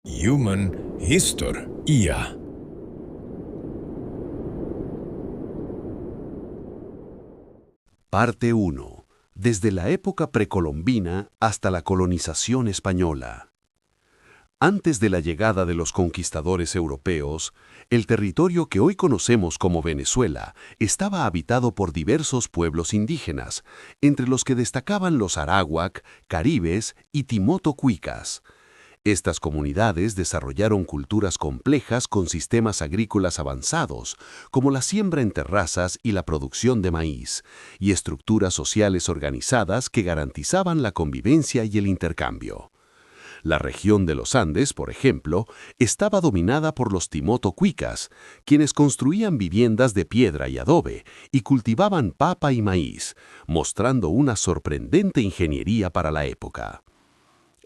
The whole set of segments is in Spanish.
Human Historia. Parte 1. Desde la época precolombina hasta la colonización española. Antes de la llegada de los conquistadores europeos, el territorio que hoy conocemos como Venezuela estaba habitado por diversos pueblos indígenas, entre los que destacaban los aráhuac, caribes y timoto-cuicas. Estas comunidades desarrollaron culturas complejas con sistemas agrícolas avanzados, como la siembra en terrazas y la producción de maíz, y estructuras sociales organizadas que garantizaban la convivencia y el intercambio. La región de los Andes, por ejemplo, estaba dominada por los timoto-cuicas, quienes construían viviendas de piedra y adobe y cultivaban papa y maíz, mostrando una sorprendente ingeniería para la época.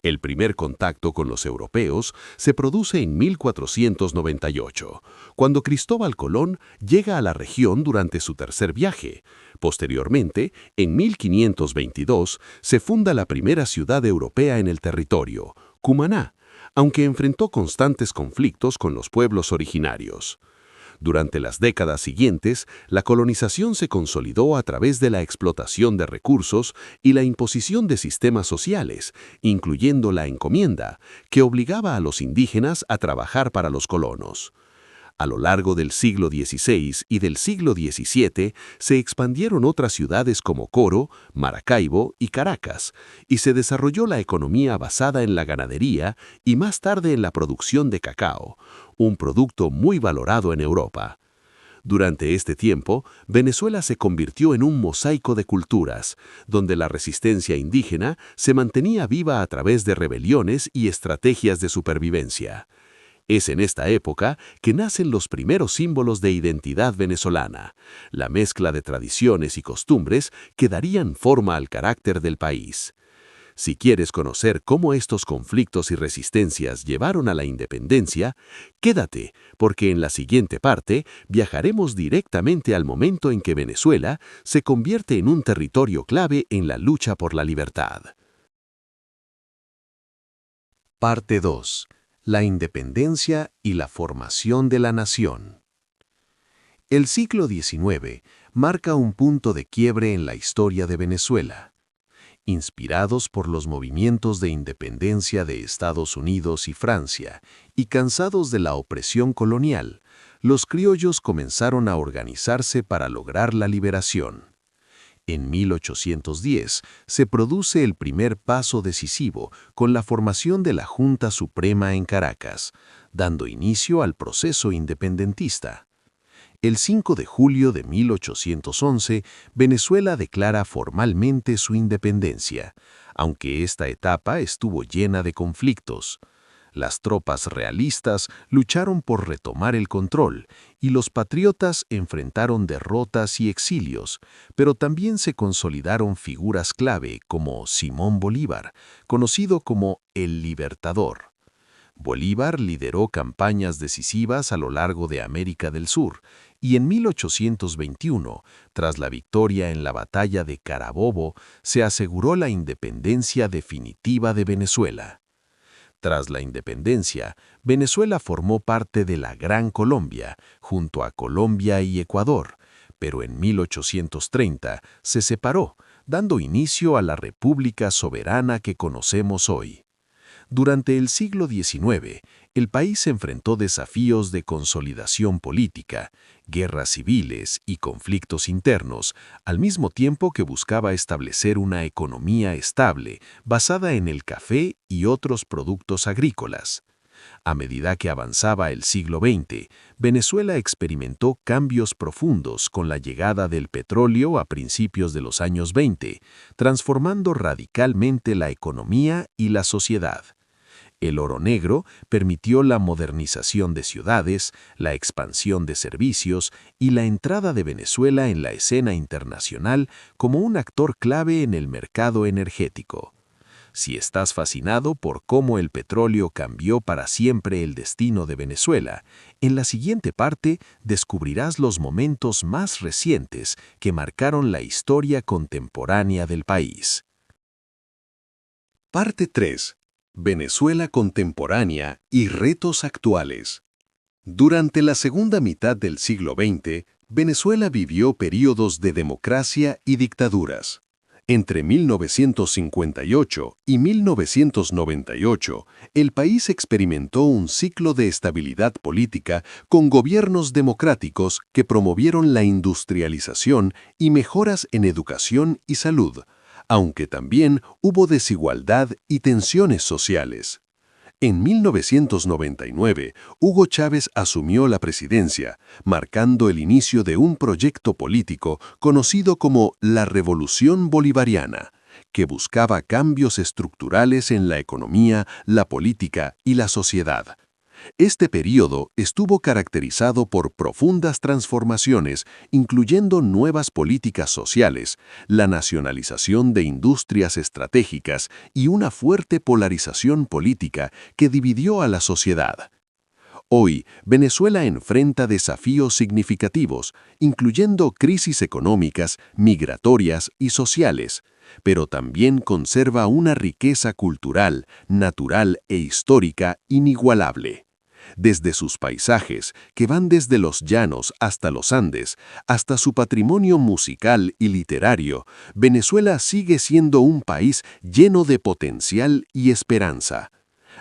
El primer contacto con los europeos se produce en 1498, cuando Cristóbal Colón llega a la región durante su tercer viaje. Posteriormente, en 1522, se funda la primera ciudad europea en el territorio, Cumaná, aunque enfrentó constantes conflictos con los pueblos originarios. Durante las décadas siguientes, la colonización se consolidó a través de la explotación de recursos y la imposición de sistemas sociales, incluyendo la encomienda, que obligaba a los indígenas a trabajar para los colonos. A lo largo del siglo XVI y del siglo XVII se expandieron otras ciudades como Coro, Maracaibo y Caracas, y se desarrolló la economía basada en la ganadería y más tarde en la producción de cacao, un producto muy valorado en Europa. Durante este tiempo, Venezuela se convirtió en un mosaico de culturas, donde la resistencia indígena se mantenía viva a través de rebeliones y estrategias de supervivencia. Es en esta época que nacen los primeros símbolos de identidad venezolana, la mezcla de tradiciones y costumbres que darían forma al carácter del país. Si quieres conocer cómo estos conflictos y resistencias llevaron a la independencia, quédate, porque en la siguiente parte viajaremos directamente al momento en que Venezuela se convierte en un territorio clave en la lucha por la libertad. Parte 2. La independencia y la formación de la nación. El siglo XIX marca un punto de quiebre en la historia de Venezuela. Inspirados por los movimientos de independencia de Estados Unidos y Francia y cansados de la opresión colonial, los criollos comenzaron a organizarse para lograr la liberación. En 1810 se produce el primer paso decisivo con la formación de la Junta Suprema en Caracas, dando inicio al proceso independentista. El 5 de julio de 1811, Venezuela declara formalmente su independencia, aunque esta etapa estuvo llena de conflictos. Las tropas realistas lucharon por retomar el control y los patriotas enfrentaron derrotas y exilios, pero también se consolidaron figuras clave como Simón Bolívar, conocido como el Libertador. Bolívar lideró campañas decisivas a lo largo de América del Sur y en 1821, tras la victoria en la batalla de Carabobo, se aseguró la independencia definitiva de Venezuela. Tras la independencia, Venezuela formó parte de la Gran Colombia, junto a Colombia y Ecuador, pero en 1830 se separó, dando inicio a la República Soberana que conocemos hoy. Durante el siglo XIX, el país enfrentó desafíos de consolidación política, guerras civiles y conflictos internos, al mismo tiempo que buscaba establecer una economía estable basada en el café y otros productos agrícolas. A medida que avanzaba el siglo XX, Venezuela experimentó cambios profundos con la llegada del petróleo a principios de los años 20, transformando radicalmente la economía y la sociedad. El oro negro permitió la modernización de ciudades, la expansión de servicios y la entrada de Venezuela en la escena internacional como un actor clave en el mercado energético. Si estás fascinado por cómo el petróleo cambió para siempre el destino de Venezuela, en la siguiente parte descubrirás los momentos más recientes que marcaron la historia contemporánea del país. Parte 3. Venezuela contemporánea y retos actuales. Durante la segunda mitad del siglo XX, Venezuela vivió períodos de democracia y dictaduras. Entre 1958 y 1998, el país experimentó un ciclo de estabilidad política con gobiernos democráticos que promovieron la industrialización y mejoras en educación y salud, aunque también hubo desigualdad y tensiones sociales. En 1999, Hugo Chávez asumió la presidencia, marcando el inicio de un proyecto político conocido como la Revolución Bolivariana, que buscaba cambios estructurales en la economía, la política y la sociedad. Este período estuvo caracterizado por profundas transformaciones, incluyendo nuevas políticas sociales, la nacionalización de industrias estratégicas y una fuerte polarización política que dividió a la sociedad. Hoy, Venezuela enfrenta desafíos significativos, incluyendo crisis económicas, migratorias y sociales, pero también conserva una riqueza cultural, natural e histórica inigualable. Desde sus paisajes, que van desde los llanos hasta los Andes, hasta su patrimonio musical y literario, Venezuela sigue siendo un país lleno de potencial y esperanza.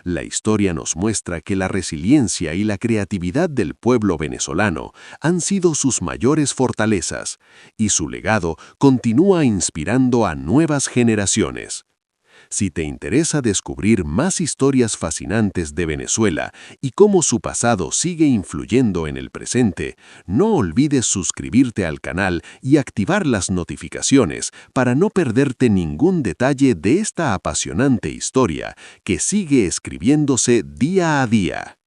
La historia nos muestra que la resiliencia y la creatividad del pueblo venezolano han sido sus mayores fortalezas, y su legado continúa inspirando a nuevas generaciones. Si te interesa descubrir más historias fascinantes de Venezuela y cómo su pasado sigue influyendo en el presente, no olvides suscribirte al canal y activar las notificaciones para no perderte ningún detalle de esta apasionante historia que sigue escribiéndose día a día.